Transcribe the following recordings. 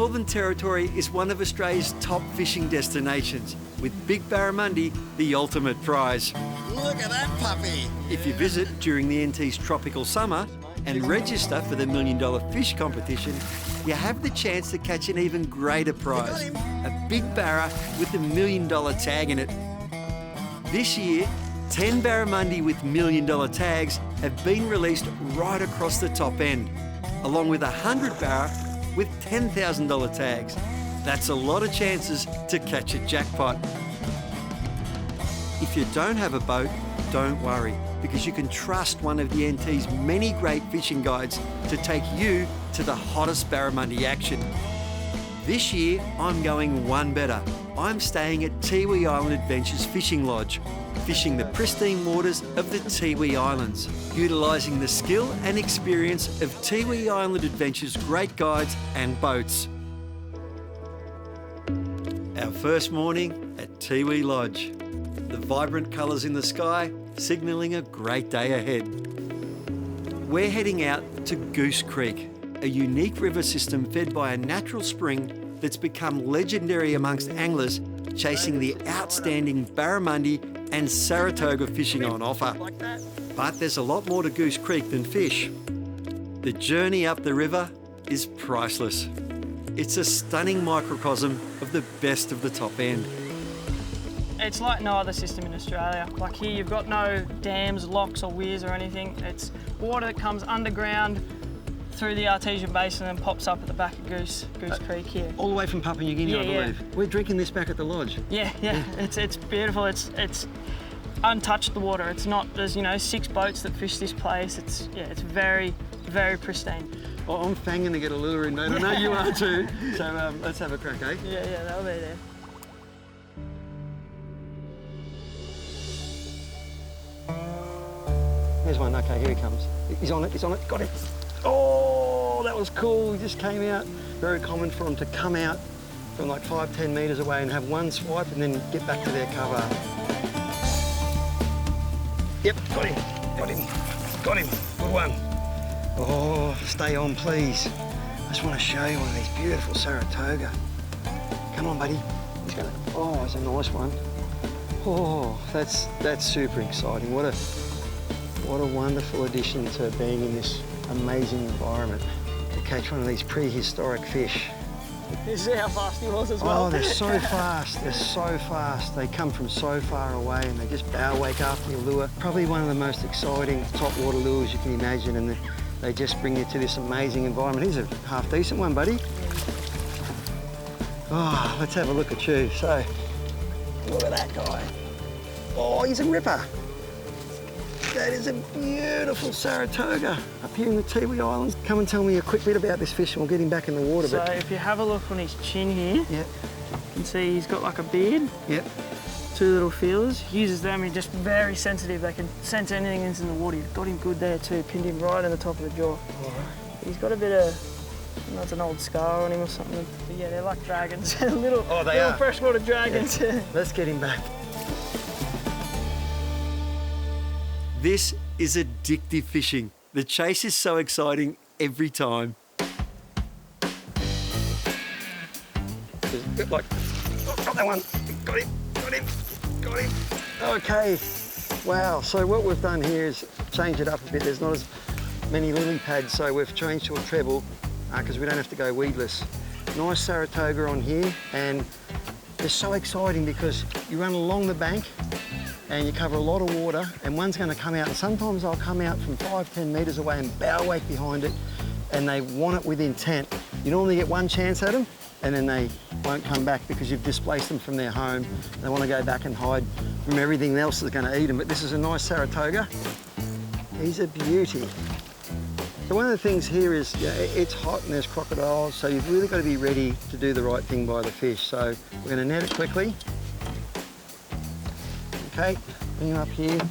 Northern Territory is one of Australia's top fishing destinations, with Big Barramundi the ultimate prize. Look at that puppy! If you visit during the NT's tropical summer and register for the $1 Million Fish competition, you have the chance to catch an even greater prize, a big barra with a $1 million tag in it. This year, 10 barramundi with $1 million tags have been released right across the top end, along with 100 barra with $10,000 tags. That's a lot of chances to catch a jackpot. If you don't have a boat, don't worry, because you can trust one of the NT's many great fishing guides to take you to the hottest barramundi action. This year, I'm going one better. I'm staying at Tiwi Island Adventures Fishing Lodge, fishing the pristine waters of the Tiwi Islands, utilising the skill and experience of Tiwi Island Adventures great guides and boats. Our first morning at Tiwi Lodge. The vibrant colours in the sky signalling a great day ahead. We're heading out to Goose Creek, a unique river system fed by a natural spring that's become legendary amongst anglers chasing the outstanding barramundi and Saratoga fishing on offer. But there's a lot more to Goose Creek than fish. The journey up the river is priceless. It's a stunning microcosm of the best of the top end. It's like no other system in Australia. Like here, you've got no dams, locks or weirs or anything. It's water that comes underground through the Artesian Basin and pops up at the back of Goose Creek here. All the way from Papua New Guinea, I believe. Yeah. We're drinking this back at the lodge. Yeah. It's beautiful. It's untouched the water. It's not, there's 6 boats that fish this place. It's very, very pristine. Oh, I'm fanging to get a lure in, mate. I know you are too. So let's have a crack, eh? Yeah, that'll be there. There's one, okay, here he comes. He's on it, got him. Oh, that was cool, he just came out. Very common for them to come out from like 5-10 metres away and have one swipe and then get back to their cover. Yep, got him, good one. Oh, stay on, please. I just want to show you one of these beautiful Saratoga. Come on, buddy. Oh, it's a nice one. Oh, that's super exciting. What a wonderful addition to being in this amazing environment, to catch one of these prehistoric fish. You see how fast he was as well? Oh, they're so fast. They come from so far away and they just bow wake after your lure. Probably one of the most exciting top water lures you can imagine, and they just bring you to this amazing environment. Here's a half decent one, buddy. Oh, let's have a look at you. So, look at that guy. Oh, he's a ripper. That is a beautiful Saratoga up here in the Tiwi Islands. Come and tell me a quick bit about this fish and we'll get him back in the water. So if you have a look on his chin here, you can see he's got like a beard. Yep. 2 little feelers. He uses them, he's just very sensitive. They can sense anything that's in the water. You've got him good there too, pinned him right in the top of the jaw. All right. He's got a bit of, it's an old scar on him or something. But yeah, they're like dragons. little freshwater dragons. Yeah. Let's get him back. This is addictive fishing. The chase is so exciting every time. Got that one. Got him. Okay. Wow, so what we've done here is change it up a bit. There's not as many lily pads, so we've changed to a treble because we don't have to go weedless. Nice Saratoga on here, and it's so exciting because you run along the bank and you cover a lot of water, and one's going to come out, and sometimes they'll come out from 5-10 metres away and bow wake behind it, and they want it with intent. You normally get one chance at them, and then they won't come back because you've displaced them from their home. They want to go back and hide from everything else that's going to eat them. But this is a nice Saratoga. He's a beauty. So one of the things here is, it's hot and there's crocodiles, so you've really got to be ready to do the right thing by the fish. So we're going to net it quickly. Okay, bring him up here. And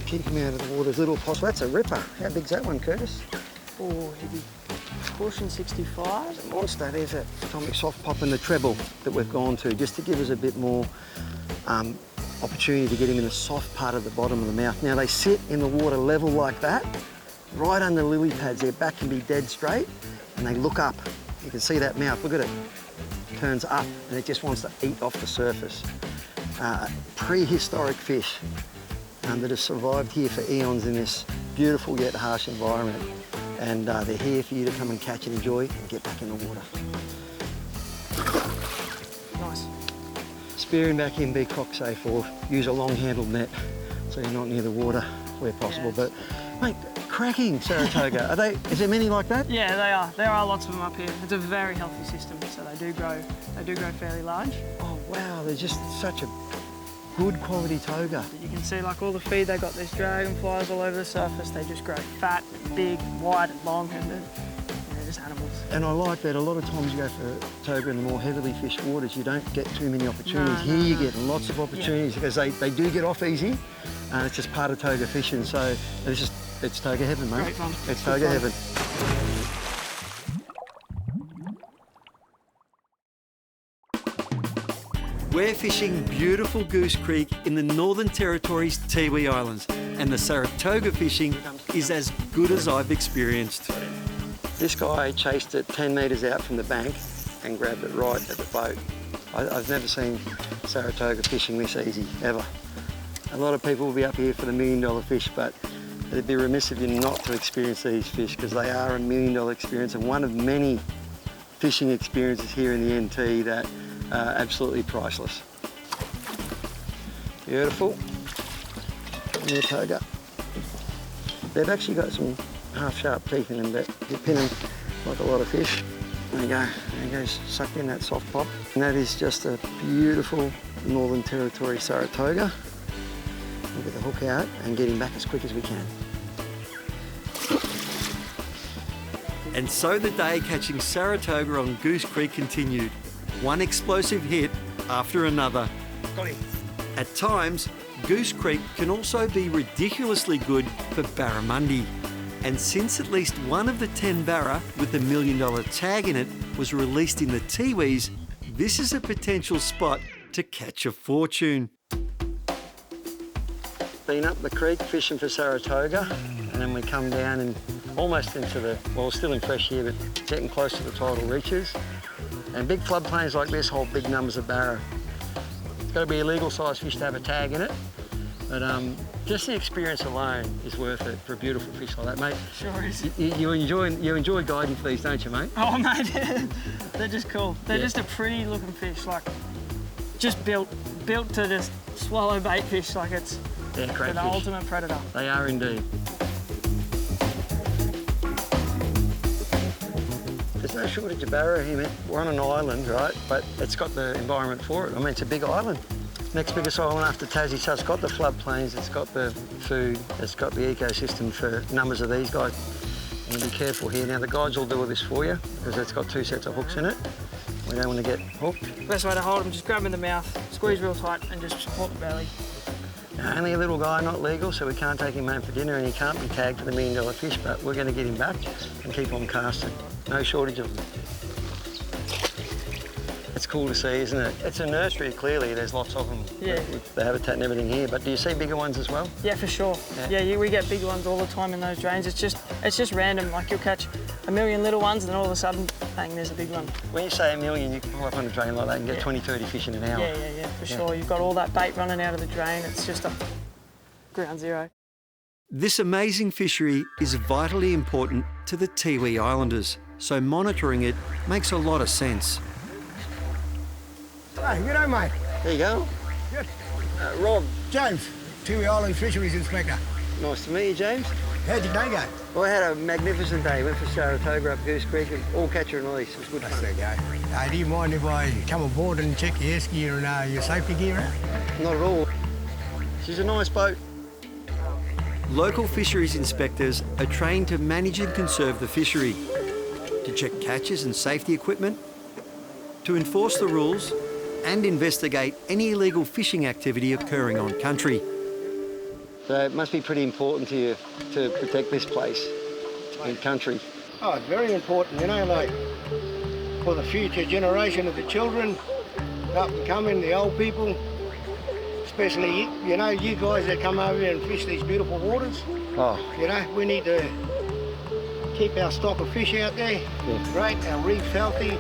keep him out of the water as little as possible. That's a ripper. How big's that one, Curtis? Oh, heavy. Caution 65. It's a monster. There's a atomic soft pop in the treble that we've gone to, just to give us a bit more opportunity to get him in the soft part of the bottom of the mouth. Now they sit in the water level like that, right under lily pads. Their back can be dead straight, and they look up You can see that mouth, look at it. Turns up and it just wants to eat off the surface. Prehistoric fish that have survived here for eons in this beautiful yet harsh environment. And they're here for you to come and catch and enjoy and get back in the water. Nice. Spearing back in, be cock safe, or use a long-handled net so you're not near the water where possible. Yeah. But, mate, cracking Saratoga. Is there many like that? Yeah, they are. There are lots of them up here. It's a very healthy system, so they do grow fairly large. Oh, wow, they're just such a good quality toga. But you can see like all the feed, they got these dragonflies all over the surface. They just grow fat, big, wide, long, and they're just animals. And I like that a lot of times you go for toga in the more heavily fished waters, you don't get too many opportunities. Here you get lots of opportunities because they do get off easy. It's just part of toga fishing, so it's toga heaven, mate. Great fun. It's toga heaven. We're fishing beautiful Goose Creek in the Northern Territory's Tiwi Islands, and the Saratoga fishing is as good as I've experienced. This guy chased it 10 metres out from the bank and grabbed it right at the boat. I've never seen Saratoga fishing this easy, ever. A lot of people will be up here for the $1 million fish, but it'd be remiss of you not to experience these fish because they are a $1 million experience and one of many fishing experiences here in the NT that are absolutely priceless. Beautiful. And the toga. They've actually got some half-sharp teeth in them, but you pin them like a lot of fish. There you go. There he goes, sucked in that soft pop. And that is just a beautiful Northern Territory Saratoga. We'll get the hook out and get him back as quick as we can. And so the day catching Saratoga on Goose Creek continued. One explosive hit after another. Got him. At times, Goose Creek can also be ridiculously good for barramundi. And since at least one of the 10 barra with the $1 million tag in it was released in the Tiwis, this is a potential spot to catch a fortune. Been up the creek fishing for Saratoga, and then we come down and almost into the, well, still in fresh here, but getting close to the tidal reaches. And big floodplains like this hold big numbers of barra. It's got to be a legal sized fish to have a tag in it, but just the experience alone is worth it for a beautiful fish like that, mate. Sure is. You enjoy guiding for these, don't you, mate? Oh, mate, they're just cool. They're just a pretty looking fish, like just built to just swallow bait fish, like it's They're great the fish. ultimate predator. They are indeed. There's no shortage of barra here, mate. We're on an island, right? But it's got the environment for it. I mean, it's a big island. Next biggest island after Tassie, so it's got the floodplains, it's got the food, it's got the ecosystem for numbers of these guys. And be careful here. Now, the guides will do all this for you because it's got 2 sets of hooks in it. We don't want to get hooked. Best way to hold them, just grab them in the mouth, squeeze real tight, and just support the belly. Now, only a little guy, not legal, so we can't take him home for dinner and he can't be tagged for the $1 million fish, but we're going to get him back and keep on casting. No shortage of them. It's cool to see, isn't it? It's a nursery, clearly. There's lots of them with the habitat and everything here, but do you see bigger ones as well? Yeah, for sure. Yeah, we get big ones all the time in those drains. It's just random. Like you'll catch a million little ones and then all of a sudden, bang, there's a big one. When you say a million, you can pull up on a drain like that and get 20, 30 fish in an hour. Yeah, for sure. You've got all that bait running out of the drain. It's just a ground zero. This amazing fishery is vitally important to the Tiwi Islanders, so monitoring it makes a lot of sense. Hey, g'day, mate. There you go. Good. Rob. James, Tiwi Islands Fisheries Inspector. Nice to meet you, James. How'd your day go? Well, I had a magnificent day. Went for Saratoga up Goose Creek, and all catcher and release. It was good That's fun. the go. Hey, do you mind if I come aboard and check your air gear and your safety gear out? Not at all. She's a nice boat. Local fisheries inspectors are trained to manage and conserve the fishery, to check catches and safety equipment, to enforce the rules, and investigate any illegal fishing activity occurring on country. So it must be pretty important to you to protect this place in country. Oh, it's very important, you know, like for the future generation of the children, up and coming, the old people, especially, you know, you guys that come over here and fish these beautiful waters. Oh, You know, we need to keep our stock of fish out there. Yeah. Great, our reef's healthy.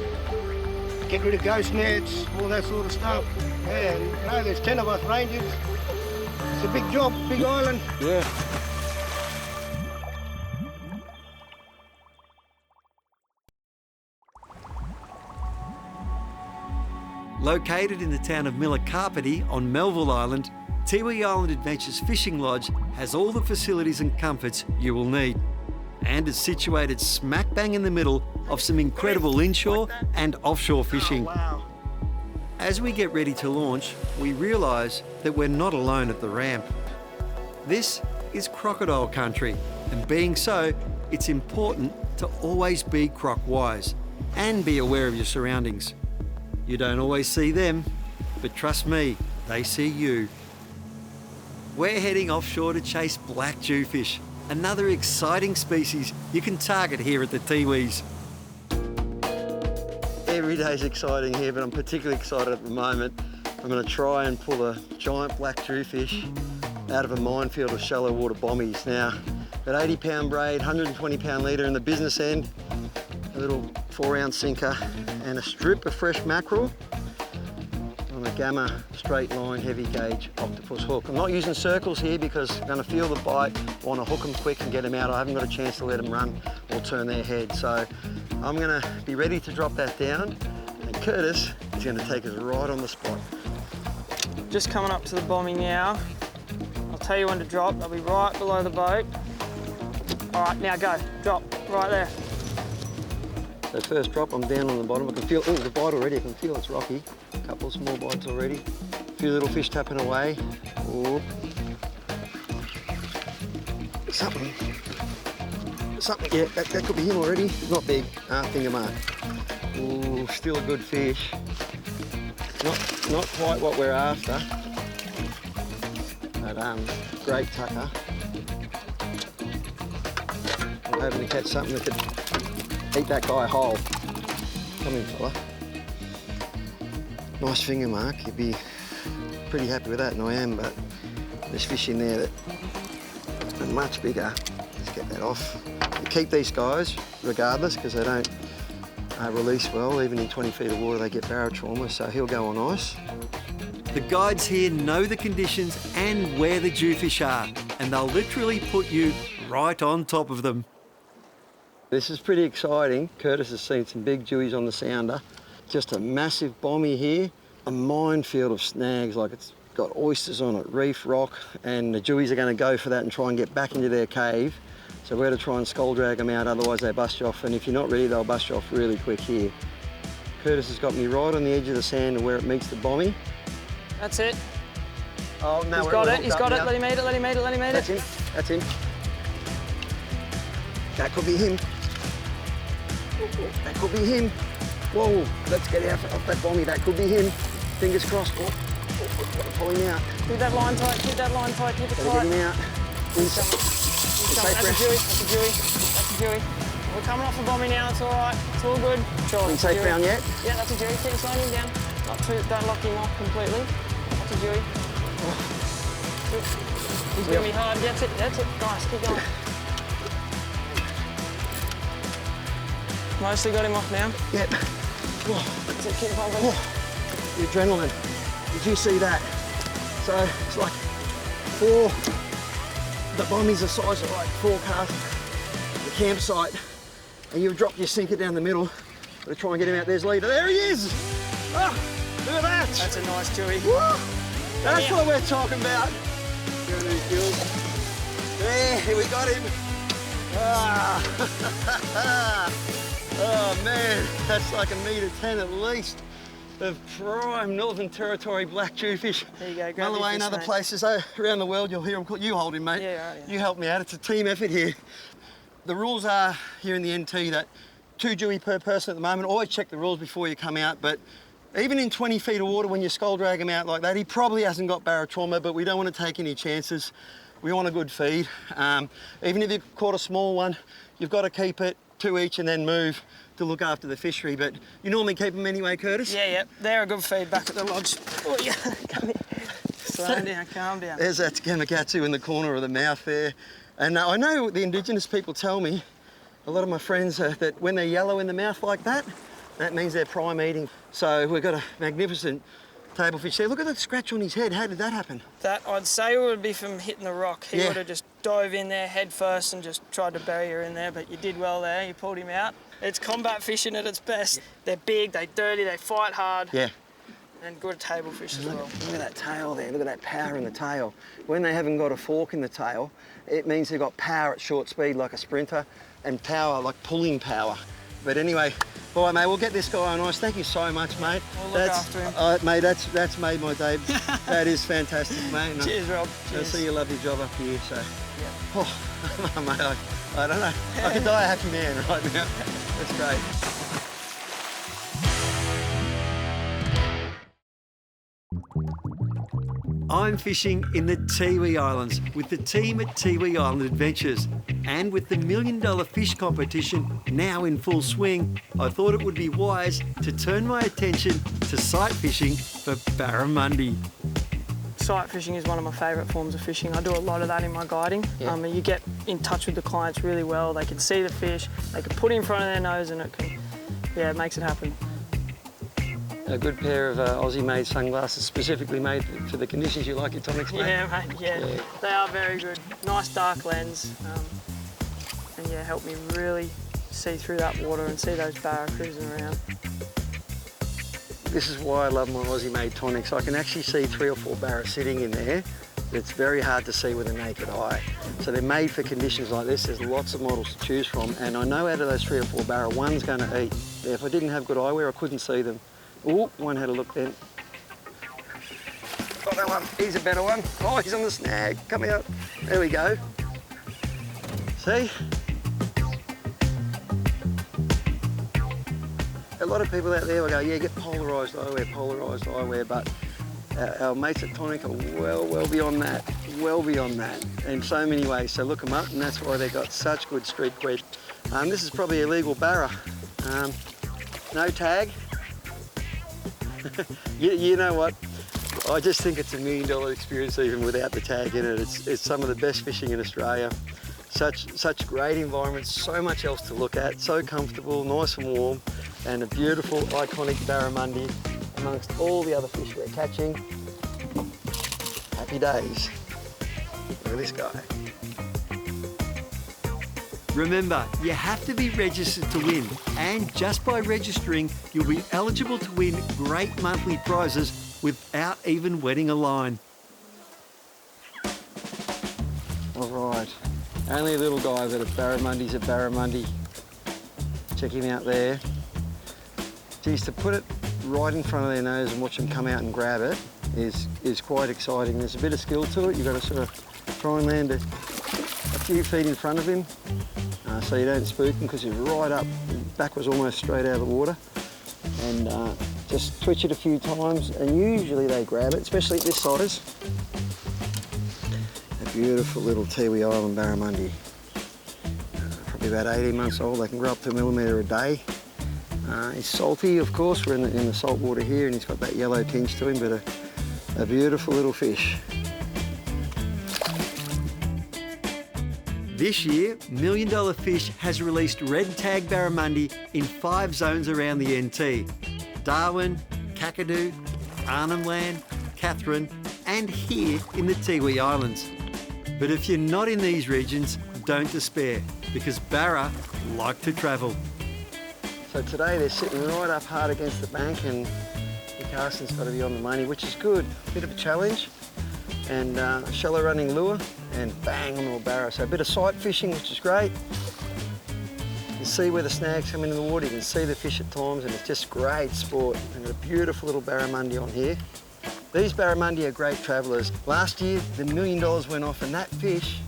Get rid of ghost nets, all that sort of stuff. Yeah, and, you know, there's 10 of us rangers. It's a big job, big island. Yeah. Located in the town of Milakarpiti on Melville Island, Tiwi Island Adventures Fishing Lodge has all the facilities and comforts you will need, and is situated smack bang in the middle of some incredible inshore and offshore fishing. Wow. As we get ready to launch, we realise that we're not alone at the ramp. This is crocodile country, and being so, it's important to always be croc-wise and be aware of your surroundings. You don't always see them, but trust me, they see you. We're heading offshore to chase black jewfish, another exciting species you can target here at the Tiwis. Every day's exciting here, but I'm particularly excited at the moment. I'm going to try and pull a giant black jewfish out of a minefield of shallow water bommies. Now, got 80-pound braid, 120-pound leader in the business end, a little 4-ounce sinker, and a strip of fresh mackerel on a Gamma straight line heavy gauge octopus hook. I'm not using circles here because I'm going to feel the bite, want to hook them quick and get them out. I haven't got a chance to let them run or turn their head. So I'm going to be ready to drop that down, and Curtis is going to take us right on the spot. Just coming up to the bommy now. I'll tell you when to drop. They'll be right below the boat. All right, now go. Drop right there. So first drop, I'm down on the bottom. I can feel, the bite already. I can feel it's rocky. A couple of small bites already. A few little fish tapping away. Ooh. Something. Yeah, that could be him already. Not big, finger mark. Ooh, still a good fish. Not quite what we're after. But great tucker. I'm hoping to catch something that could eat that guy whole. Come in, fella. Nice finger mark. You'd be pretty happy with that, and I am, but there's fish in there that are much bigger. Let's get that off. You keep these guys regardless because they don't release well. Even in 20 feet of water, they get barotrauma, so he'll go on ice. The guides here know the conditions and where the jewfish are, and they'll literally put you right on top of them. This is pretty exciting. Curtis has seen some big jewies on the sounder. Just a massive bommy here, a minefield of snags, like it's got oysters on it, reef, rock, and the jewies are going to go for that and try and get back into their cave. So we're going to try and skull drag them out, otherwise they bust you off, and if you're not ready, they'll bust you off really quick here. Curtis has got me right on the edge of the sand to where it meets the bommy. That's it. Oh, no, He's got it, he's got it. Let him eat it, let him eat it, let him eat it. That's him, that's him. That could be him. That could be him. Whoa, let's get out off that bommy. That could be him. Fingers crossed. Pull him out. Keep that line tight, keep that line tight, keep it Gotta tight. get him out. That's a jewie, that's a jewie, that's a jewie. We're coming off the bommy now, it's all right. It's all good. Sure, Been safe ground yet? Yeah, that's a jewie. Keep slowing him down. Not too, don't lock him off completely. That's a jewie. He's going to be hard. That's it, guys, keep going. Mostly got him off now. Yep. That's it, keep pumping. The adrenaline. Did you see that? So it's like the bommy's the size of like 4 cars, the campsite, and you've dropped your sinker down the middle. Got to try and get him out. There's leader. There he is! Oh, look at that! That's a nice jewie. Woo! That's what we're talking about. There, we got him. Ah. Oh man, that's like 1.10 meters at least of prime Northern Territory black jewfish. There you go, grab Mulloway and other places around the world, you'll hear them call. You hold him, mate. Yeah, right, yeah. You help me out. It's a team effort here. The rules are here in the NT that 2 jewie per person at the moment. Always check the rules before you come out, but even in 20 feet of water, when you skull drag him out like that, he probably hasn't got barotrauma, but we don't want to take any chances. We want a good feed. Even if you've caught a small one, you've got to keep it 2 each and then move to look after the fishery. But you normally keep them anyway, Curtis? Yeah, they're a good feed back at the lodge. Oh yeah, come here. Slow down, calm down. There's that gamakatsu in the corner of the mouth there. And I know the Indigenous people tell me A lot of my friends, that when they're yellow in the mouth like that, that means they're prime eating. So we've got a magnificent tablefish there. Look at that scratch on his head. How did that happen? That, I'd say, would be from hitting the rock. He Yeah. would have just dove in there head first and just tried to bury her in there, but you did well there. You pulled him out. It's combat fishing at its best. They're big, they're dirty, they fight hard. Yeah. And good tablefish as well. Look at that tail there. Look at that power in the tail. When they haven't got a fork in the tail, it means they've got power at short speed like a sprinter and power like pulling power. But anyway, all right, mate, we'll get this guy on ice. Thank you so much, mate. We'll look after him. Mate, that's made my day. That is fantastic, mate. And Cheers, Rob. I Cheers. see you love your job up here, so. Yeah. Oh, mate, I don't know. I could die a happy man right now. That's great. I'm fishing in the Tiwi Islands with the team at Tiwi Island Adventures. And with the $1 million fish competition now in full swing, I thought it would be wise to turn my attention to sight fishing for barramundi. Sight fishing is one of my favourite forms of fishing. I do a lot of that in my guiding. Yeah. You get in touch with the clients really well. They can see the fish, they can put it in front of their nose, and it makes it happen. A good pair of Aussie-made sunglasses, specifically made for the conditions you like your tonics, mate. Yeah, mate, yeah. They are very good. Nice dark lens, and yeah, help me really see through that water and see those barra cruising around. This is why I love my Aussie-made tonics. I can actually see 3 or 4 barra sitting in there. It's very hard to see with a naked eye. So they're made for conditions like this. There's lots of models to choose from, and I know out of those 3 or 4 barra, one's going to eat. If I didn't have good eyewear, I couldn't see them. Oh, one had a look then. Got that one. He's a better one. Oh, he's on the snag. Come out. There we go. See? A lot of people out there will go, yeah, get polarised eyewear, but our mates at Tonic are well beyond that, in so many ways. So look them up, and that's why they've got such good street cred. This is probably a legal barra. No tag. You know what? I just think it's $1 million experience even without the tag in it. It's some of the best fishing in Australia. Such great environments, so much else to look at, so comfortable, nice and warm, and a beautiful, iconic barramundi amongst all the other fish we're catching. Happy days. Look at this guy. Remember, you have to be registered to win, and just by registering, you'll be eligible to win great monthly prizes without even wetting a line. All right, only a little guy, but a barramundi's a barramundi. Check him out there. Geez, to put it right in front of their nose and watch them come out and grab it is quite exciting. There's a bit of skill to it. You've got to sort of try and land a few feet in front of him so you don't spook him, because he's right up, his back was almost straight out of the water. And just twitch it a few times, and usually they grab it, especially at this size. A beautiful little Tiwi Island barramundi. Probably about 18 months old. They can grow up to 1 millimetre a day. He's salty, of course. We're in the salt water here, and he's got that yellow tinge to him, but a beautiful little fish. This year, $1 Million Fish has released red tag barramundi in 5 zones around the NT. Darwin, Kakadu, Arnhem Land, Katherine, and here in the Tiwi Islands. But if you're not in these regions, don't despair, because barra like to travel. So today they're sitting right up hard against the bank, and the casting's got to be on the money, which is good. Bit of a challenge, and shallow running lure, and bang on the barra. So a bit of sight fishing, which is great. You can see where the snags come into the water, you can see the fish at times, and it's just great sport. We've got a beautiful little barramundi on here. These barramundi are great travellers. Last year, the $1 million went off, and that fish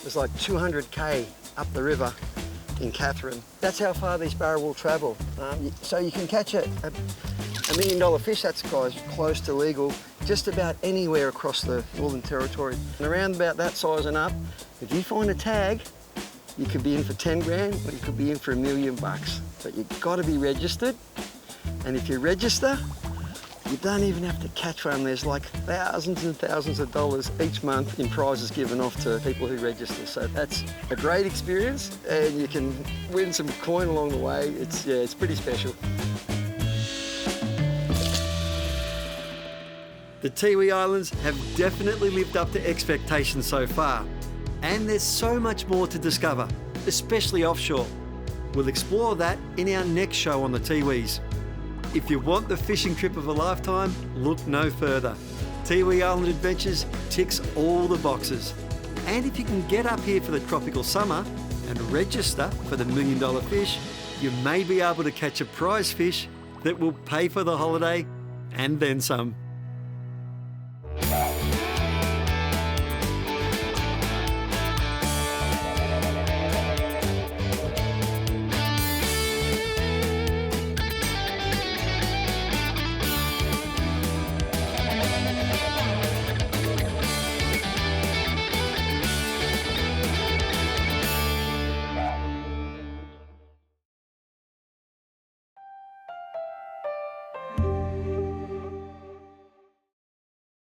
was like 200k up the river in Katherine. That's how far these barra will travel. So you can catch a $1 million fish that's close to legal just about anywhere across the Northern Territory. And around about that size and up, if you find a tag, you could be in for 10 grand, or you could be in for $1 million. But you've got to be registered. And if you register, You don't even have to catch one. There's like thousands and thousands of dollars each month in prizes given off to people who register. So that's a great experience, and you can win some coin along the way. It's pretty special. The Tiwi Islands have definitely lived up to expectations so far. And there's so much more to discover, especially offshore. We'll explore that in our next show on the Tiwis. If you want the fishing trip of a lifetime, look no further. Tiwi Island Adventures ticks all the boxes. And if you can get up here for the tropical summer and register for the $1 Million Fish, you may be able to catch a prize fish that will pay for the holiday and then some.